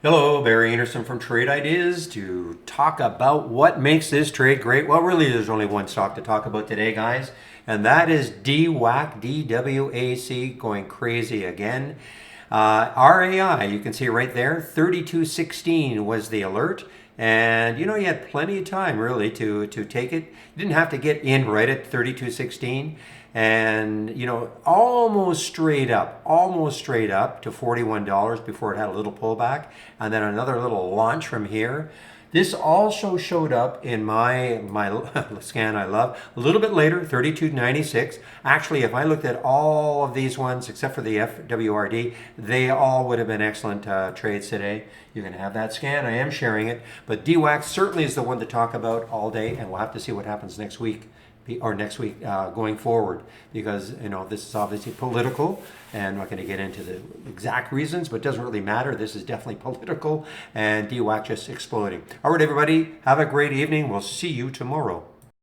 Hello, Barry Anderson from Trade Ideas to talk about what makes this trade great. Well, really, there's only one stock to talk about today, guys, and that is DWAC, DWAC, going crazy again. RAI, you can see right there, 32.16 was the alert. And you had plenty of time really to take it. You didn't have to get in right at 32.16. And almost straight up to $41 before it had a little pullback, and then another little launch from here. This also showed up in my scan I love a little bit later, 32.96. Actually, if I looked at all of these ones except for the FWRD, they all would have been excellent trades today. You're going to have that scan. I am sharing it, but DWAC certainly is the one to talk about all day, and we'll have to see what happens next week going forward, because this is obviously political, and I'm not going to get into the exact reasons, but it doesn't really matter. This is definitely political, and DWAC just exploding. All right, everybody, have a great evening. We'll see you tomorrow.